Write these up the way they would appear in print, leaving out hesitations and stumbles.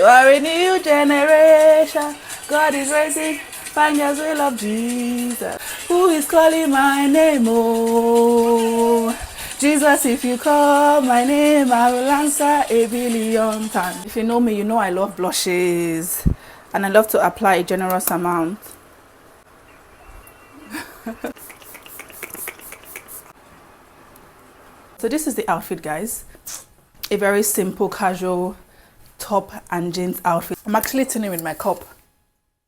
You are a new generation. God is raising fingers will of Jesus. Who is calling my name? Oh, Jesus, if you call my name, I will answer a billion times. If you know me, you know I love blushes. And I love to apply a generous amount. So this is the outfit, guys. A very simple, casual top and jeans outfit. I'm actually tuning with my cup.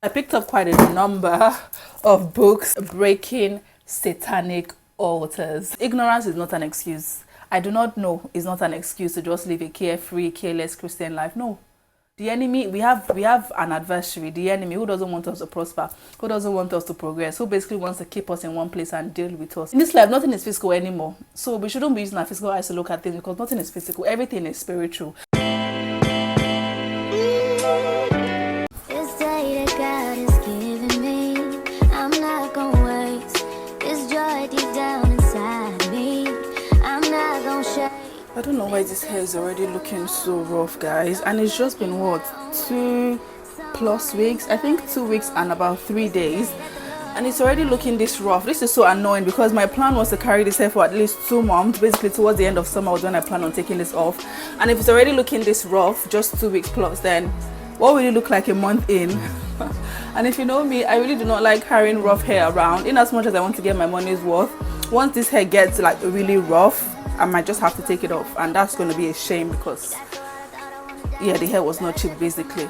I picked up quite a number of books breaking satanic altars. Ignorance is not an excuse. I do not know is not an excuse to just live a carefree, careless Christian life. No. The enemy, we have an adversary, the enemy, who doesn't want us to prosper, who doesn't want us to progress, who basically wants to keep us in one place and deal with us. In this life, nothing is physical anymore. So we shouldn't be using our physical eyes to look at things, because nothing is physical. Everything is spiritual. I don't know why this hair is already looking so rough, guys, and it's just been what, 2+ weeks, I think 2 weeks and about 3 days, and it's already looking this rough. This is so annoying because my plan was to carry this hair for at least 2 months. Basically towards the end of summer was when I plan on taking this off, and if it's already looking this rough just 2 weeks plus, then what will it look like a month in? And if you know me, I really do not like carrying rough hair around, in as much as I want to get my money's worth. Once this hair gets like really rough, I might just have to take it off, and that's going to be a shame because yeah, the hair was not cheap basically.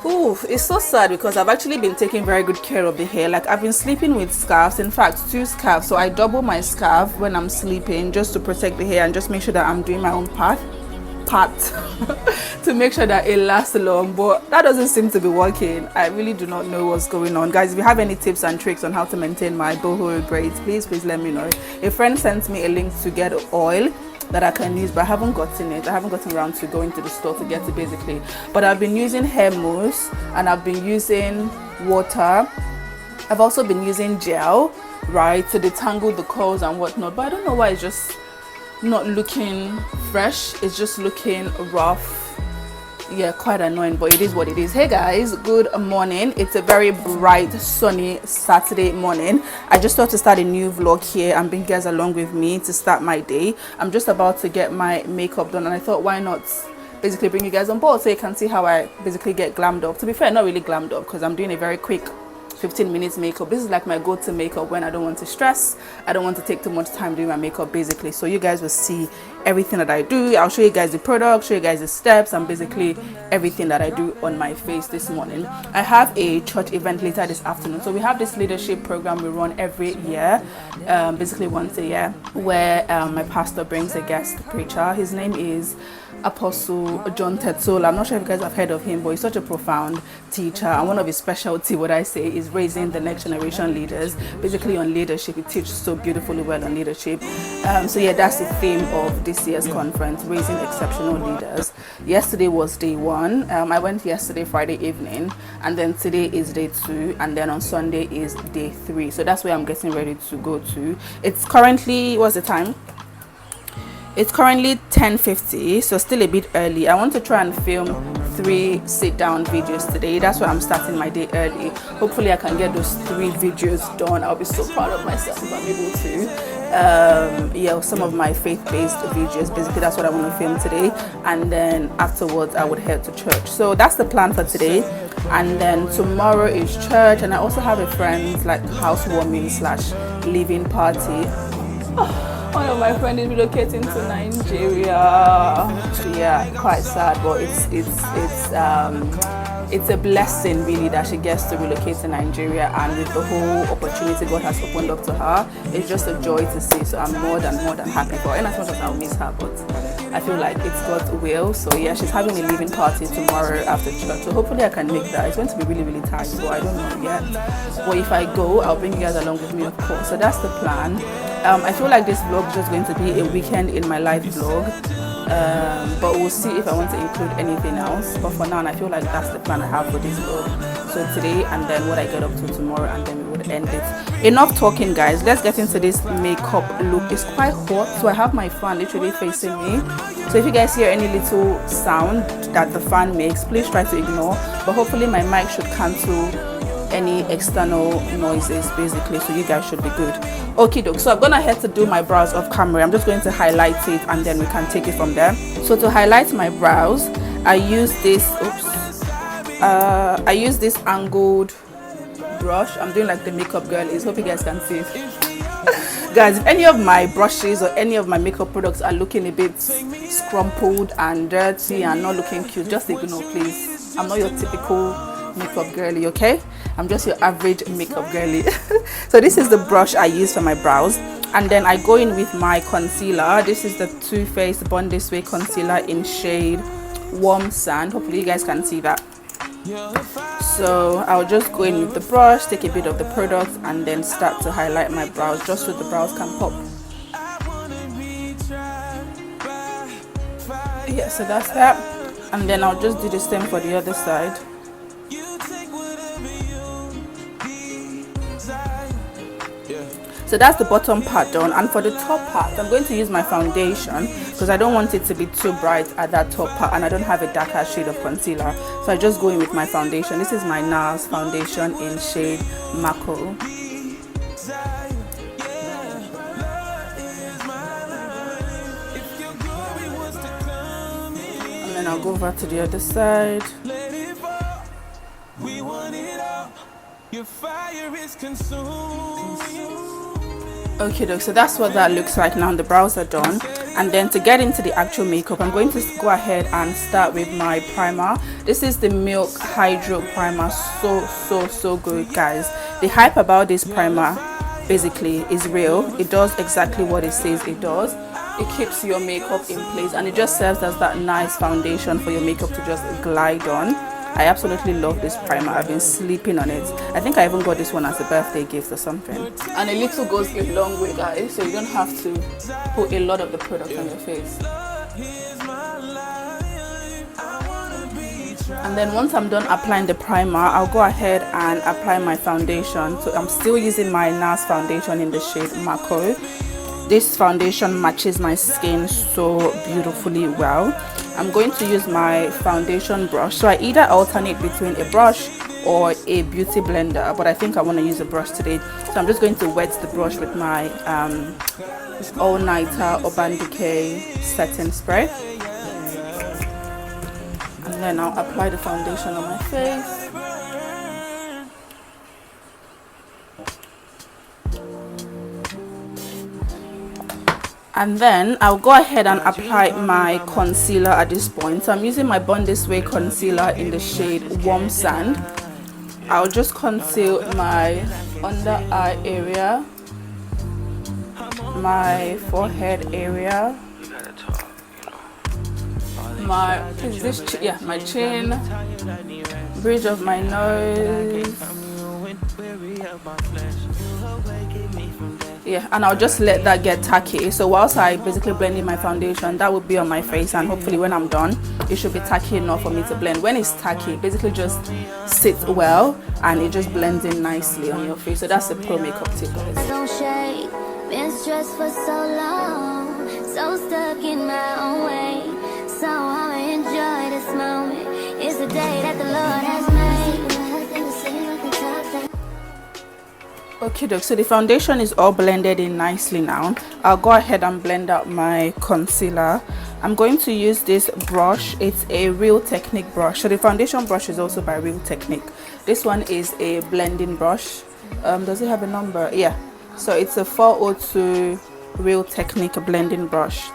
Ooh, it's so sad because I've actually been taking very good care of the hair. Like, I've been sleeping with scarves, in fact 2 scarves, so I double my scarf when I'm sleeping just to protect the hair and just make sure that I'm doing my own part to make sure that it lasts long, but that doesn't seem to be working. I really do not know what's going on, guys. If you have any tips and tricks on how to maintain my boho braids, please let me know. A friend sent me a link to get oil that I can use, but I haven't gotten it. I haven't gotten around to going to the store to get it basically, but I've been using hair mousse and I've been using water. I've also been using gel, right, to detangle the curls and whatnot, but I don't know why it's just not looking fresh. It's just looking rough. Yeah, quite annoying, but it is what it is. Hey guys, good morning. It's a very bright sunny Saturday morning. I just thought to start a new vlog here and bring you guys along with me to start my day. I'm just about to get my makeup done, and I thought, why not basically bring you guys on board so you can see how I basically get glammed up. To be fair, not really glammed up because I'm doing a very quick 15 minutes makeup. This is like my go-to makeup when I don't want to stress. I don't want to take too much time doing my makeup basically. So you guys will see everything that I do. I'll show you guys the product, show you guys the steps, and basically everything that I do on my face this morning. I have a church event later this afternoon. So we have this leadership program we run every year, basically once a year, where my pastor brings a guest preacher. His name is Apostle John Tetsuola. I'm not sure if you guys have heard of him, but he's such a profound teacher, and one of his specialty, what I say, is raising the next generation leaders, basically on leadership. He teaches so beautifully well on leadership. So yeah, that's the theme of this year's conference, raising exceptional leaders. Yesterday was day 1. I went yesterday Friday evening, and then today is day 2, and then on Sunday is day 3. So that's where I'm getting ready to go to. It's currently, what's the time? It's currently 10:50, so still a bit early. I want to try and film 3 sit-down videos today. That's why I'm starting my day early. Hopefully I can get those 3 videos done. I'll be so proud of myself if I'm able to. Yeah, some of my faith-based videos. Basically, that's what I want to film today. And then afterwards, I would head to church. So that's the plan for today. And then tomorrow is church. And I also have a friend's like housewarming / leaving party. One of my friends is relocating to Nigeria. So yeah, quite sad, but it's a blessing really that she gets to relocate to Nigeria, and with the whole opportunity God has opened up to her, it's just a joy to see. So I'm more than happy for her, and as much as I'll miss her, but I feel like it's God's will. So yeah, she's having a leaving party tomorrow after church, so hopefully I can make that. It's going to be really tight, so I don't know yet, but if I go, I'll bring you guys along with me, of course. So that's the plan. I feel like this vlog is just going to be a weekend in my life vlog, but we'll see if I want to include anything else. But for now, I feel like that's the plan I have for this vlog. So today, and then what I get up to tomorrow, and then we would should end it. Enough talking, guys. Let's get into this makeup look. It's quite hot, so I have my fan literally facing me. So if you guys hear any little sound that the fan makes, please try to ignore, but hopefully my mic should cancel any external noises basically, so you guys should be good. Okay doke, so I'm gonna head to do my brows off camera. I'm just going to highlight it and then we can take it from there. So to highlight my brows, I use this I use this angled brush. I'm doing like the makeup girlies. Hope you guys can see it. Guys, if any of my brushes or any of my makeup products are looking a bit scrumpled and dirty and not looking cute, just ignore, please. I'm not your typical makeup girly, okay? I'm just your average makeup girly. So this is the brush I use for my brows, and then I go in with my concealer. This is the Too Faced Born This Way concealer in shade Warm Sand. Hopefully you guys can see that. So I'll just go in with the brush, take a bit of the product, and then start to highlight my brows just so the brows can pop. Yeah, so that's that, and then I'll just do the same for the other side. So that's the bottom part done, and for the top part I'm going to use my foundation because I don't want it to be too bright at that top part, and I don't have a darker shade of concealer, so I just go in with my foundation. This is my NARS foundation in shade Mako. And then I'll go over to the other side. Your fire is consuming. Okay doke, so that's what that looks like now. The brows are done, and then to get into the actual makeup, I'm going to go ahead and start with my primer. This is the Milk Hydro Primer. So good, guys. The hype about this primer basically is real. It does exactly what it says it does. It keeps your makeup in place, and it just serves as that nice foundation for your makeup to just glide on. I absolutely love this primer. I've been sleeping on it. I think I even got this one as a birthday gift or something. And a little goes a long way, guys, so you don't have to put a lot of the product on your face. And then once I'm done applying the primer, I'll go ahead and apply my foundation. So I'm still using my NARS foundation in the shade Mako. This foundation matches my skin so beautifully well. I'm going to use my foundation brush. So I either alternate between a brush or a beauty blender, but I think I want to use a brush today. So I'm just going to wet the brush with my All Nighter Urban Decay setting spray. And then I'll apply the foundation on my face. And then I'll go ahead and apply my concealer at this point. So I'm using my Born This Way concealer in the shade Warm Sand. I'll just conceal my under eye area, my forehead area, my my chin, bridge of my nose. Yeah, and I'll just let that get tacky. So whilst I basically blend in my foundation, that will be on my face, and hopefully when I'm done it should be tacky enough for me to blend. When it's tacky, it basically just sits well and it just blends in nicely on your face. So that's a pro makeup tip, guys. Don't shake, been stressed for so long, so stuck in my own way, so I'ma enjoy this moment. It's the day that the Lord has made. Okay doke, so the foundation is all blended in nicely now. I'll go ahead and blend out my concealer. I'm going to use this brush. It's a Real Technique brush. So the foundation brush is also by Real Technique. This one is a blending brush. Does it have a number? Yeah, so it's a 402 Real Technique blending brush.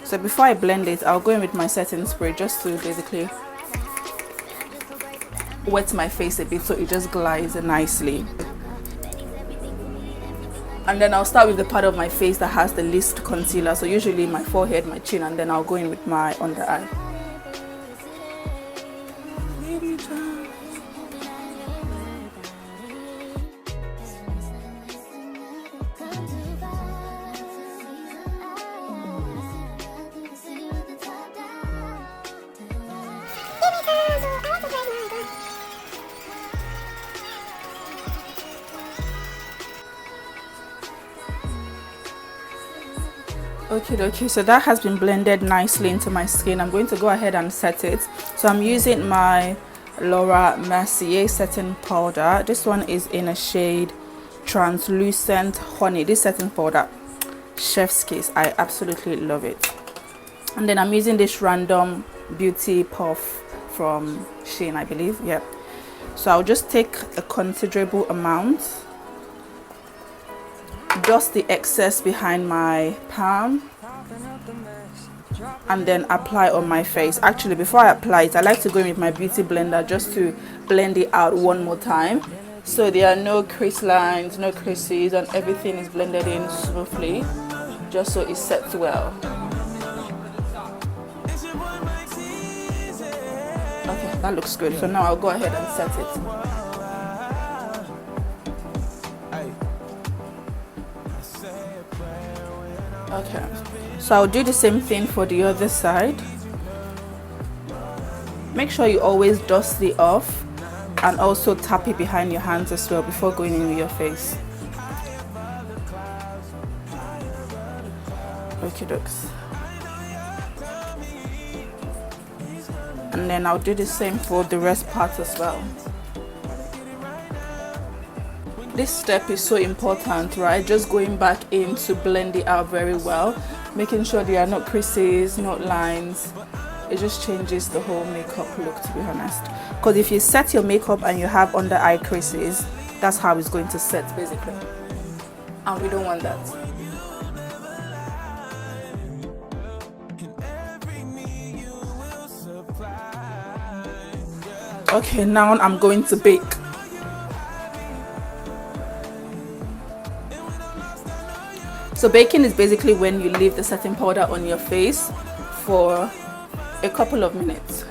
So before I blend it, I'll go in with my setting spray just to basically wet my face a bit so it just glides nicely. And then I'll start with the part of my face that has the least concealer, so usually my forehead, my chin, and then I'll go in with my under eye. Okay, so that has been blended nicely into my skin. I'm going to go ahead and set it. So I'm using my Laura Mercier setting powder. This one is in a shade translucent honey. This setting powder, chef's kiss. I absolutely love it. And then I'm using this random beauty puff from Shein, I believe. Yep. So I'll just take a considerable amount, dust the excess behind my palm, and then apply on my face. Actually, before I apply it, I like to go in with my beauty blender just to blend it out one more time, so there are no crease lines, no creases, and everything is blended in smoothly, just so it sets well. Okay, that looks good. So now I'll go ahead and set it. Okay, so I'll do the same thing for the other side. Make sure you always dust it off and also tap it behind your hands as well before going in with your face. Okay, dokes. And then I'll do the same for the rest part as well. This step is so important, right? Just going back in to blend it out very well, making sure there are no creases, no lines. It just changes the whole makeup look, to be honest. Because if you set your makeup and you have under eye creases, that's how it's going to set basically, and we don't want that. Okay, now I'm going to bake. So baking is basically when you leave the setting powder on your face for a couple of minutes.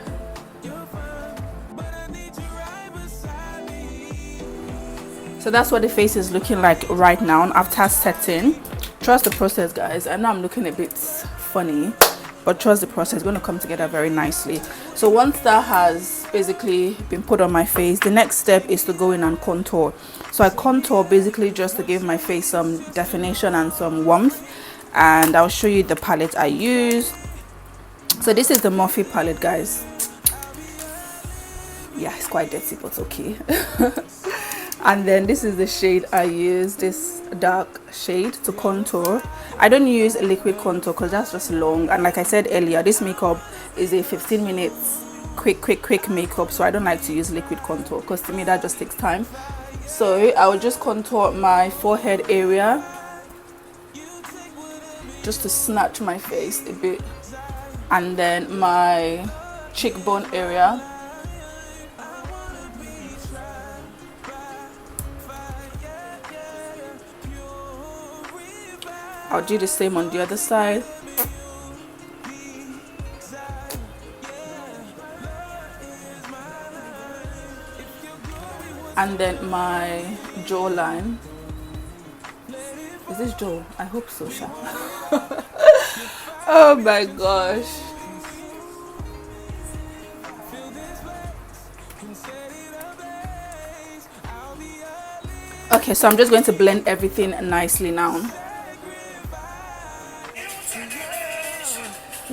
So that's what the face is looking like right now after setting. Trust the process, guys. I know I'm looking a bit funny, but trust the process. It's going to come together very nicely. So once that has basically been put on my face, the next step is to go in and contour. So I contour basically just to give my face some definition and some warmth, and I'll show you the palette I use. So this is the Morphe palette, guys. Yeah, it's quite dirty, but okay. And then this is the shade I use, this dark shade to contour. I don't use a liquid contour because that's just long, and like I said earlier, this makeup is a 15 minutes quick makeup, so I don't like to use liquid contour because to me that just takes time. So I will just contour my forehead area just to snatch my face a bit, and then my cheekbone area. I'll do the same on the other side. And then my jawline. Is this jaw? I hope so, Sha. Oh my gosh. Okay, so I'm just going to blend everything nicely now.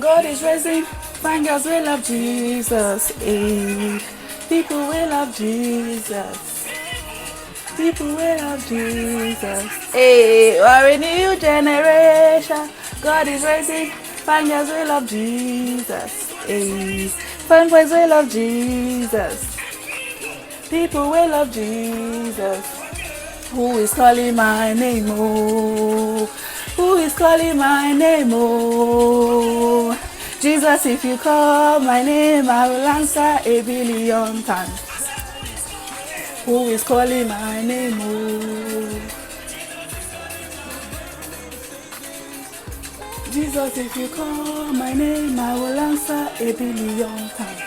God is raising fine girls will love Jesus. Eh. People will love Jesus. People will love Jesus. Hey, we're a new generation. God is raising fine girls will love Jesus. Hey, fine boys will love Jesus. People will love Jesus. Who is calling my name? Oh, who is calling my name? Oh, Jesus, if you call my name, I will answer 1,000,000,000 times. Who is calling my name? Oh, Jesus, if you call my name, I will answer 1,000,000,000 times.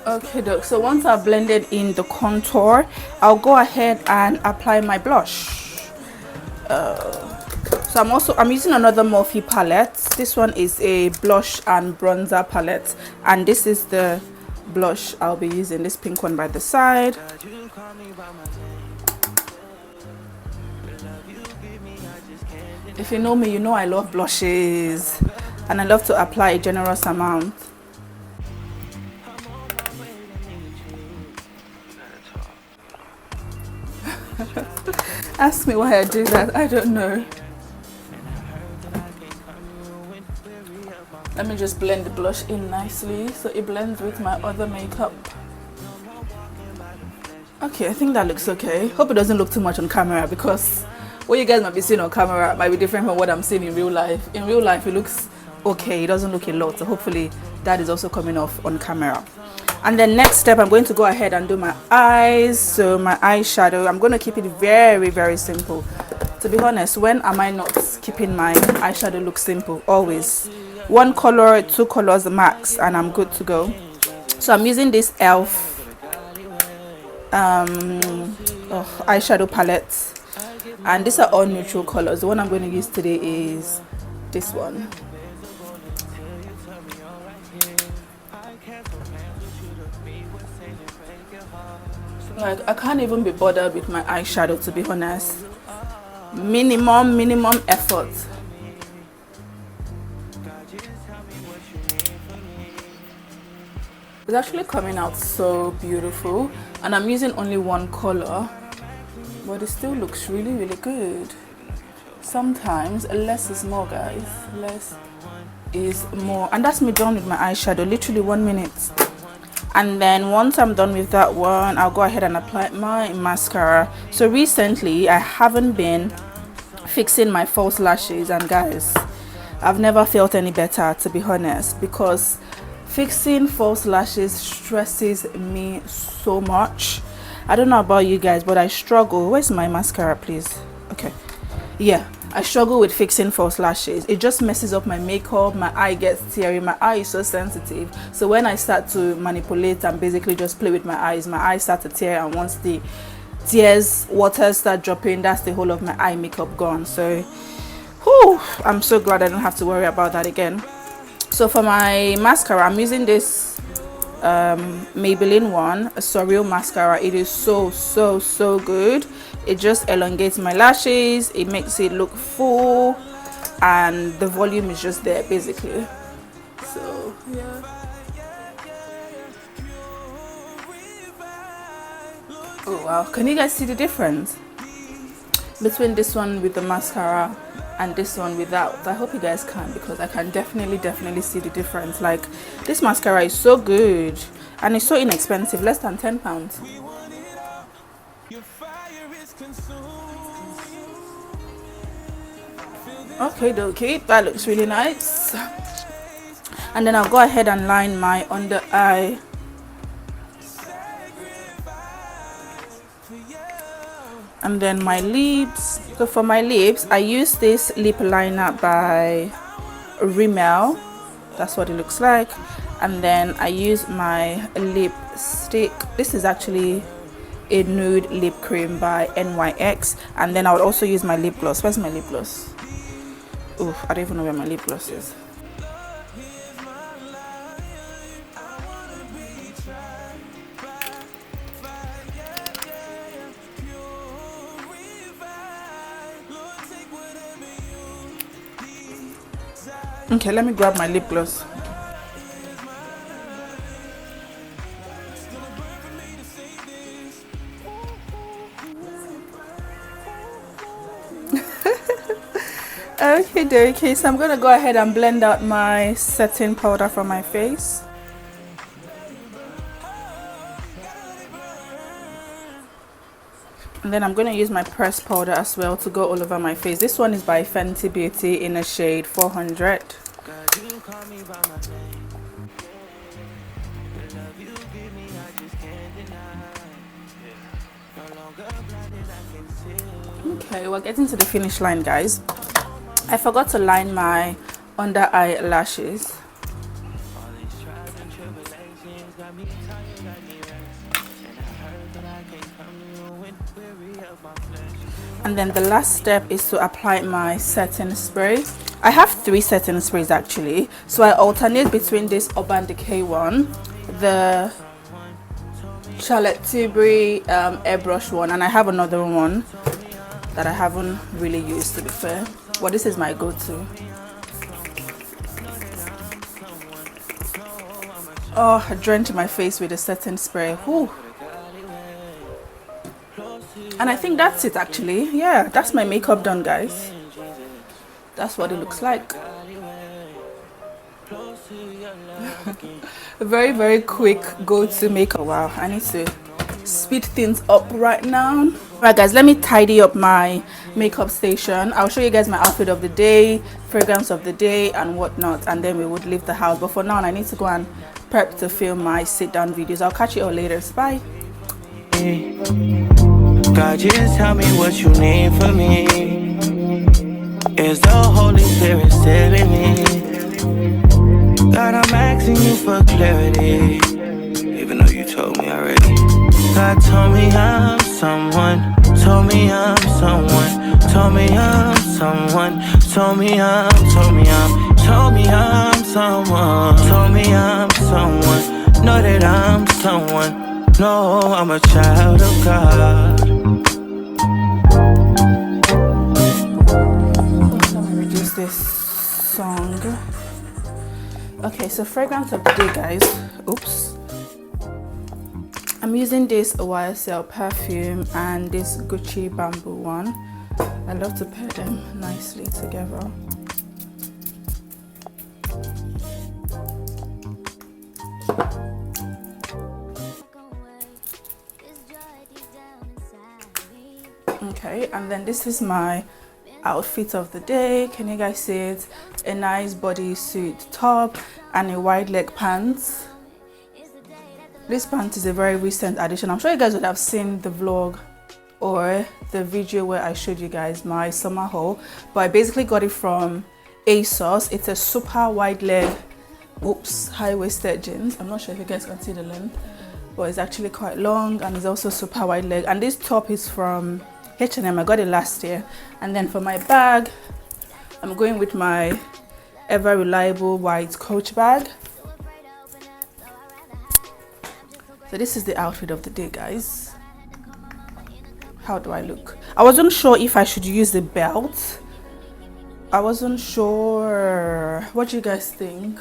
Okay, doc. So once I've blended in the contour, I'll go ahead and apply my blush. So I'm using another Morphe palette. This one is a blush and bronzer palette, and this is the blush I'll be using, this pink one by the side. If you know me, you know I love blushes and I love to apply a generous amount. Ask me why I do that, I don't know. Let me just blend the blush in nicely so it blends with my other makeup. Okay, I think that looks okay. Hope it doesn't look too much on camera, because what you guys might be seeing on camera might be different from what I'm seeing in real life. In real life it looks okay, it doesn't look a lot, so hopefully that is also coming off on camera. And then next step, I'm going to go ahead and do my eyes. So my eyeshadow, I'm going to keep it very, very simple. To be honest, when am I not keeping my eyeshadow look simple? Always. One color, two colors max, and I'm good to go. So I'm using this e.l.f. eyeshadow palette. And these are all neutral colors. The one I'm going to use today is this one. Like, I can't even be bothered with my eyeshadow, to be honest. Minimum effort. It's actually coming out so beautiful, and I'm using only one color, but it still looks really, really good. Sometimes less is more, guys. Less is more. And that's me done with my eyeshadow, literally 1 minute. And then once I'm done with that one, I'll go ahead and apply my mascara. So recently I haven't been fixing my false lashes, and guys, I've never felt any better, to be honest, because fixing false lashes stresses me so much. I don't know about you guys, but I struggle. Where's my mascara, please? Okay, yeah, I struggle with fixing false lashes. It just messes up my makeup, my eye gets teary, my eye is so sensitive. So when I start to manipulate and basically just play with my eyes start to tear, and once the waters start dropping, that's the whole of my eye makeup gone. So whew, I'm so glad I don't have to worry about that again. So for my mascara, I'm using this Maybelline one, a surreal mascara. It is so good. It just elongates my lashes, it makes it look full, and the volume is just there basically. So yeah. Oh wow, can you guys see the difference between this one with the mascara and this one without? I hope you guys can, because I can definitely see the difference. Like, this mascara is so good and it's so inexpensive, less than £10. Okay, that looks really nice. And then I'll go ahead and line my under eye. And then my lips. So for my lips, I use this lip liner by Rimmel. That's what it looks like. And then I use my lipstick. This is actually a nude lip cream by NYX. And then I would also use my lip gloss. Where's my lip gloss? Oh, I don't even know where my lip gloss is. Okay, let me grab my lip gloss. Okay, so I'm gonna go ahead and blend out my setting powder from my face. And then I'm gonna use my pressed powder as well to go all over my face. This one is by Fenty Beauty in a shade 400. Okay, we're getting to the finish line, guys. I forgot to line my under eye lashes. And then the last step is to apply my setting spray. I have 3 setting sprays actually, so I alternate between this Urban Decay one, the Charlotte Tilbury airbrush one, and I have another one that I haven't really used, to be fair. But this is my go-to. Oh, I drenched my face with a setting spray. Whew. And I think that's it actually. Yeah, that's my makeup done, guys. That's what it looks like. A very, very quick go-to makeup. Wow, I need to speed things up right now. Right guys, let me tidy up my makeup station. I'll show you guys my outfit of the day, fragrance of the day and whatnot, and then we would leave the house. But for now I need to go and prep to film my sit down videos. I'll catch you all later. Bye. God, just tell me what you need from me. Is the Holy Spirit still in me? God, I'm asking you for clarity, even though you told me already. God told me I'm someone, told me I'm someone, told me I'm someone, told me I'm someone, told me I'm someone, know that I'm someone. No, I'm a child of God. Let me reduce this song. Okay, so fragrance of the day, guys. Oops. I'm using this YSL perfume and this Gucci bamboo one. I love to pair them nicely together. Okay, and then this is my outfit of the day. Can you guys see it? A nice bodysuit top and a wide leg pants. This pant is a very recent addition. I'm sure you guys would have seen the vlog or the video where I showed you guys my summer haul, but I basically got it from ASOS. It's a super wide leg, high-waisted jeans. I'm not sure if you guys can see the length, but it's actually quite long and it's also super wide leg. And this top is from H&M. I got it last year. And then for my bag, I'm going with my ever reliable white Coach bag. So this is the outfit of the day, guys. How do I look? I wasn't sure if I should use the belt. I wasn't sure. What do you guys think?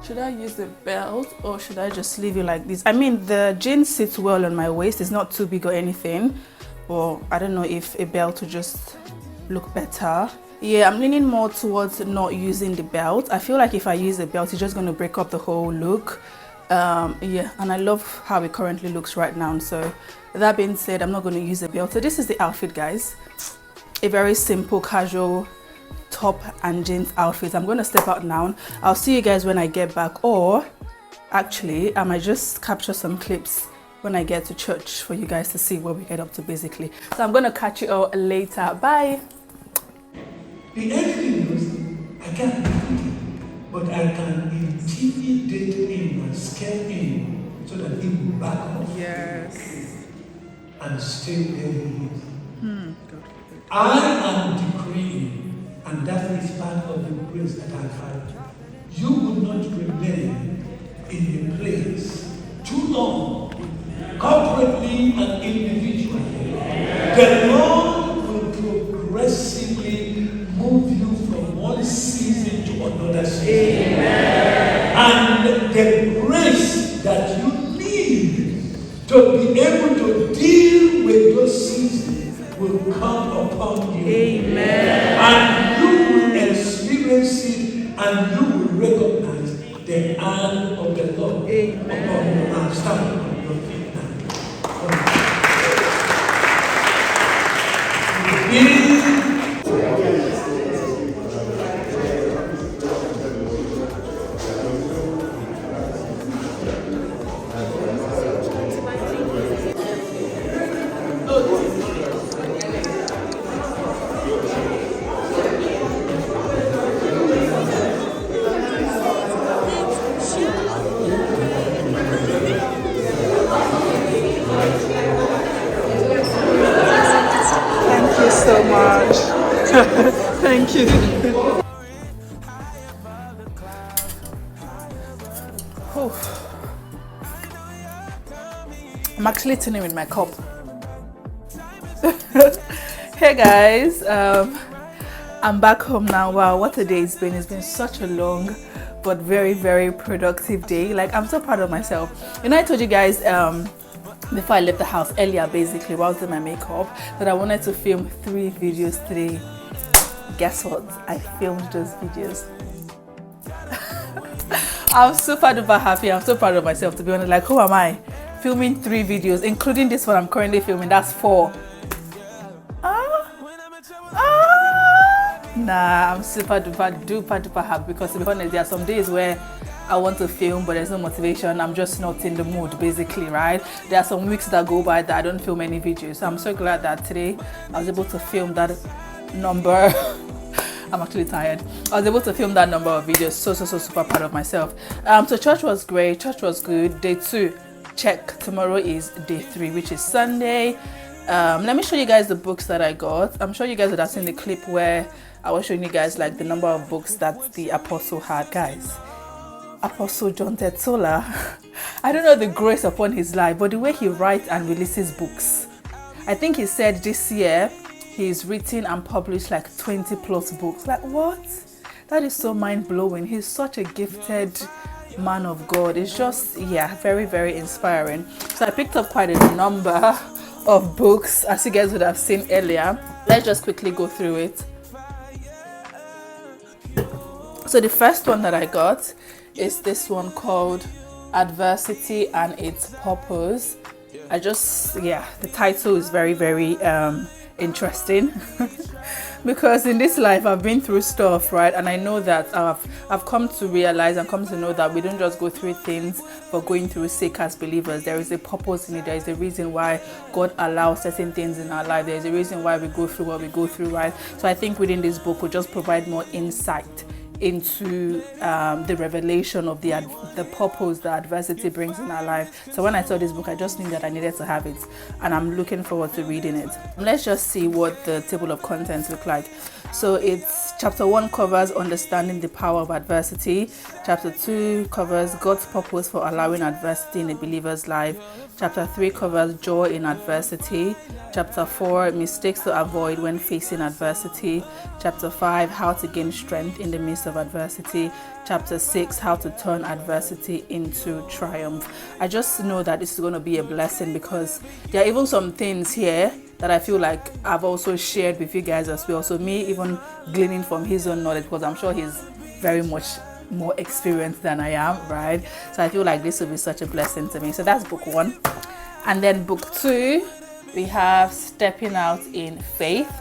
Should I use the belt or should I just leave it like this? I mean, the jeans sits well on my waist. It's not too big or anything. Or I don't know if a belt would just look better. Yeah, I'm leaning more towards not using the belt. I feel like if I use the belt, it's just going to break up the whole look. Yeah, and I love how it currently looks right now. So that being said, I'm not going to use the belt. So this is the outfit, guys. A very simple, casual top and jeans outfit. I'm going to step out now. I'll see you guys when I get back, or actually I might just capture some clips when I get to church for you guys to see what we get up to basically. So I'm going to catch you all later. Bye. The enemy knows I can't defeat him, but I can intimidate him and scare him so that he will back off. Yes. And stay where he is. I am decreeing, and that is part of the grace that I have. You will not remain in the place too long, corporately and individually. The Lord will progressively move you from one season to another season. And the grace that you need to be able to deal with those seasons will come upon you. Amen. And you will experience it and you will recognize the hand of the Lord. Amen. Upon you. And stand on your feet now. Thank you so much. Thank you. I'm actually tuning with my cup. Hey guys, I'm back home now. Wow, what a day it's been. It's been such a long but very, very productive day. Like, I'm so proud of myself. You know, I told you guys before I left the house earlier, basically, while I was doing my makeup, that I wanted to film 3 videos today. Guess what? I filmed those videos. I'm super duper happy. I'm so proud of myself, to be honest. Like, who am I? Filming 3 videos, including this one I'm currently filming. That's 4. Nah, I'm super duper happy, because to be honest, there are some days where I want to film but there's no motivation. I'm just not in the mood, basically, right? There are some weeks that go by that I don't film any videos. So I'm so glad that today I was able to film that number. I'm actually tired. I was able to film that number of videos. So super proud of myself. So church was great. Church was good. Day 2, check. Tomorrow is day 3, which is Sunday. Let me show you guys the books that I got. I'm sure you guys would have seen the clip where I was showing you guys like the number of books that the apostle had. Guys, Apostle John Tetsola, I don't know the grace upon his life, but the way he writes and releases books. I think he said this year he's written and published like 20 plus books. Like, what? That is so mind-blowing. He's such a gifted man of God. It's just, yeah, very, very inspiring. So I picked up quite a number of books, as you guys would have seen earlier. Let's just quickly go through it. So the first one that I got is this one called Adversity and Its Purpose. The title is very, very interesting. Because in this life I've been through stuff, right? And I know that I've come to realize and come to know that we don't just go through things for going through sake as believers. There is a purpose in it. There is a reason why God allows certain things in our life. There is a reason why we go through what we go through, right? So I think within this book will just provide more insight into the revelation of the purpose that adversity brings in our life. So when I saw this book, I just knew that I needed to have it, and I'm looking forward to reading it. Let's just see what the table of contents look like. So it's chapter 1 covers understanding the power of adversity. Chapter 2 covers God's purpose for allowing adversity in a believer's life. Chapter 3 covers joy in adversity. Chapter 4, mistakes to avoid when facing adversity. Chapter 5, how to gain strength in the midst of adversity. Chapter 6, how to turn adversity into triumph. I just know that this is going to be a blessing, because there are even some things here that I feel like I've also shared with you guys as well. So me even gleaning from his own knowledge, because I'm sure he's very much more experienced than I am, right? So I feel like this will be such a blessing to me. So that's book 1. And then book 2, we have Stepping Out in Faith.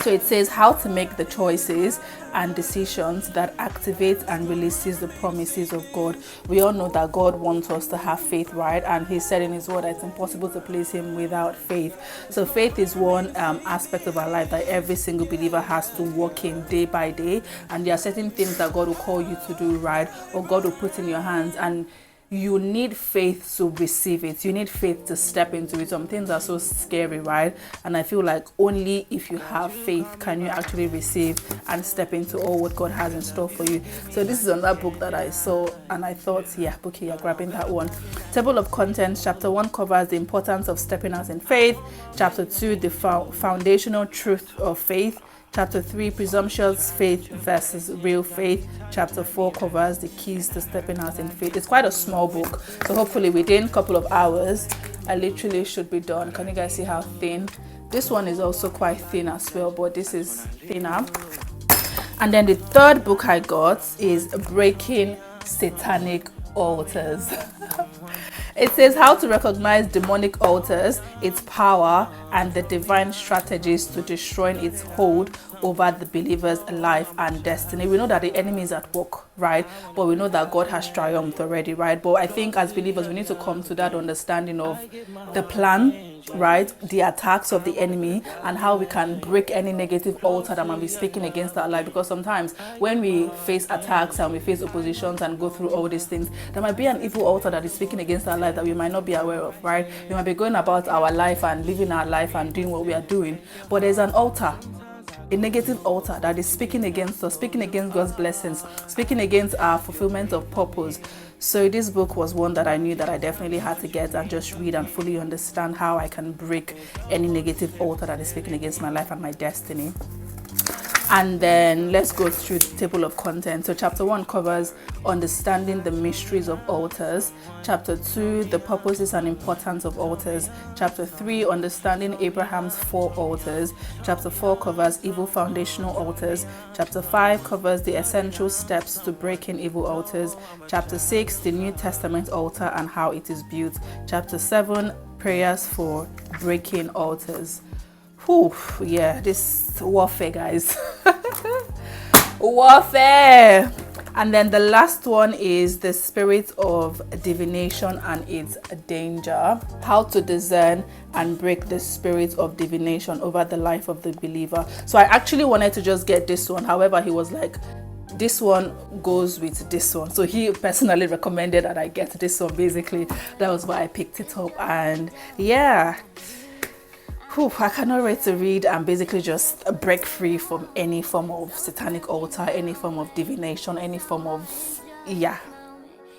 So it says how to make the choices and decisions that activate and releases the promises of God. We all know that God wants us to have faith, right? And he said in his word that it's impossible to please him without faith. So faith is one aspect of our life that every single believer has to walk in day by day. And there are certain things that God will call you to do, right? Or God will put in your hands, and you need faith to receive it. You need faith to step into it. Some things are so scary, right? And I feel like only if you have faith can you actually receive and step into all what God has in store for you. So this is another book that I saw and I thought, yeah, okay, you're grabbing that one. Table of contents. Chapter 1 covers the importance of stepping out in faith. Chapter 2, the foundational truth of faith. Chapter 3, presumptuous faith versus real faith. Chapter 4 covers the keys to stepping out in faith. It's quite a small book, so hopefully within a couple of hours, I literally should be done. Can you guys see how thin? This one is also quite thin as well, but this is thinner. And then the third book I got is Breaking Satanic Altars. It says how to recognize demonic altars, its power, and the divine strategies to destroying its hold over the believer's life and destiny. We know that the enemy is at work, right? But we know that God has triumphed already, right? But I think as believers, we need to come to that understanding of the plan, right? The attacks of the enemy, and how we can break any negative altar that might be speaking against our life. Because sometimes when we face attacks and we face oppositions and go through all these things, there might be an evil altar that is speaking against our life that we might not be aware of, right? We might be going about our life and living our life and doing what we are doing, but there's an altar, a negative altar that is speaking against us, speaking against God's blessings, speaking against our fulfillment of purpose. So this book was one that I knew that I definitely had to get and just read and fully understand how I can break any negative altar that is speaking against my life and my destiny. And then let's go through the table of contents. So chapter 1 covers understanding the mysteries of altars. Chapter 2, the purposes and importance of altars. Chapter 3, understanding Abraham's 4 altars. Chapter 4 covers evil foundational altars. Chapter 5 covers the essential steps to breaking evil altars. Chapter 6, the New Testament altar and how it is built. Chapter 7, prayers for breaking altars. Whew, yeah, this warfare, guys. Warfare. And then the last one is the spirit of divination and its danger. How to discern and break the spirit of divination over the life of the believer. So I actually wanted to just get this one. However, he was like, this one goes with this one. So he personally recommended that I get this one. Basically, that was why I picked it up. And yeah. Whew, I cannot wait to read and basically just break free from any form of satanic altar, any form of divination, any form of,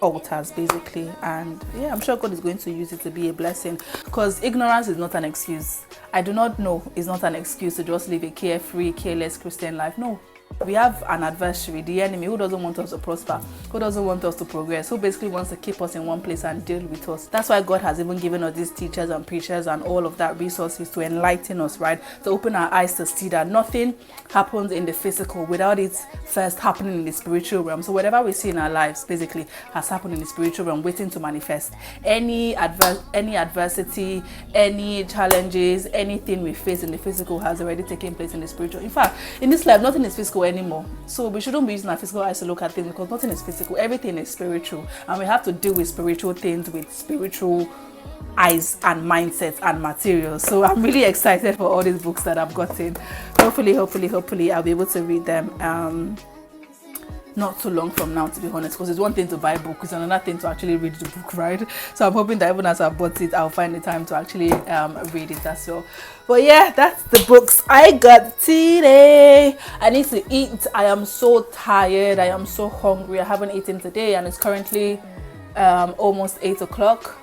altars basically. And yeah, I'm sure God is going to use it to be a blessing, because ignorance is not an excuse. I do not know is not an excuse to just live a carefree, careless Christian life. No. We have an adversary, the enemy, who doesn't want us to prosper, who doesn't want us to progress, who basically wants to keep us in one place and deal with us. That's why God has even given us these teachers and preachers and all of that resources to enlighten us, right? To open our eyes to see that nothing happens in the physical without it first happening in the spiritual realm. So whatever we see in our lives basically has happened in the spiritual realm, waiting to manifest. Any adversity, any challenges, anything we face in the physical has already taken place in the spiritual. In fact, in this life, nothing is physical anymore. So we shouldn't be using our physical eyes to look at things, because nothing is physical, everything is spiritual, and we have to deal with spiritual things with spiritual eyes and mindsets and materials. So I'm really excited for all these books that I've gotten. Hopefully I'll be able to read them not too long from now, to be honest, because it's one thing to buy a book, it's another thing to actually read the book, right? So I'm hoping that even as I bought it, I'll find the time to actually read it as well. But yeah, that's the books I got today. I need to eat. I am so tired, I am so hungry. I haven't eaten today, and it's currently almost 8 o'clock.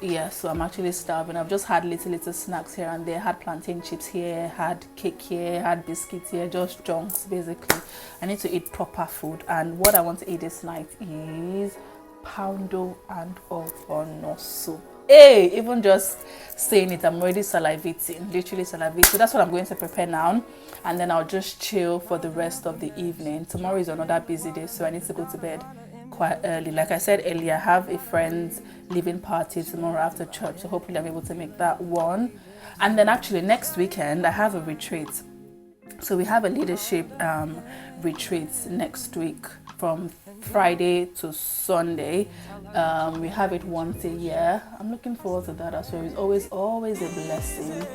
Yeah, so I'm actually starving. I've just had little snacks here and there. Had plantain chips here, had cake here, had biscuits here, just junks basically. I need to eat proper food, and what I want to eat this night is poundo and ogbono soup. Hey, even just saying it, I'm already salivating, literally salivating. So that's what I'm going to prepare now, and then I'll just chill for the rest of the evening. Tomorrow is another busy day, so I need to go to bed quite early. Like I said earlier, I have a friend's leaving party tomorrow after church, so hopefully I'm able to make that one. And then actually next weekend I have a retreat. So we have a leadership retreat next week from Friday to Sunday. We have it once a year. I'm looking forward to that as well. It's always a blessing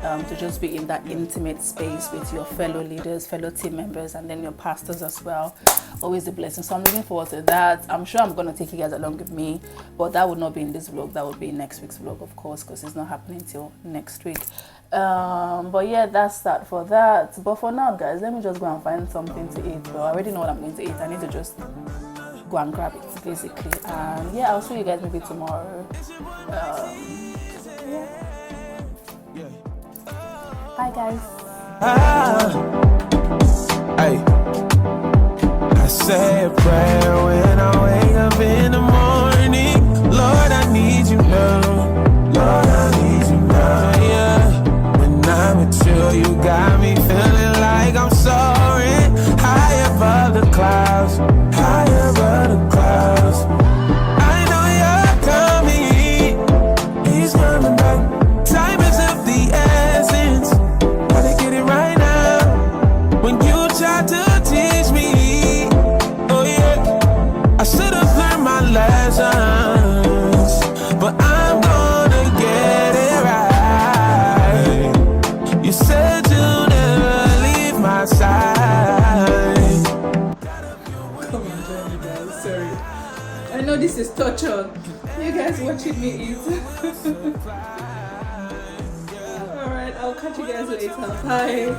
to just be in that intimate space with your fellow leaders, fellow team members, and then your pastors as well. Always a blessing. So I'm looking forward to that. I'm sure I'm going to take you guys along with me, but that would not be in this vlog. That would be in next week's vlog, of course, because it's not happening till next week. But yeah, that's that for that. But for now, guys, let me just go and find something to eat. Well, I already know what I'm going to eat. I need to just go and grab it, basically. And yeah, I'll see you guys maybe tomorrow. Yeah. Bye, guys. I say a prayer when I wake up in the morning. Lord, I need you now. Lord, I need you now. Yeah. When I'm with you, you got me feeling like I'm soaring high above the clouds, high above the clouds. I know you're coming. He's coming back. Time is of the essence. Gotta get it right now. When you try to teach me, oh yeah, I should have learned my lessons, but I'm gonna get it right. You said you'll never leave my side. Come on, join me, guys. Sorry, I know this is torture. You guys watching me eat. Alright, I'll catch you guys later. Bye.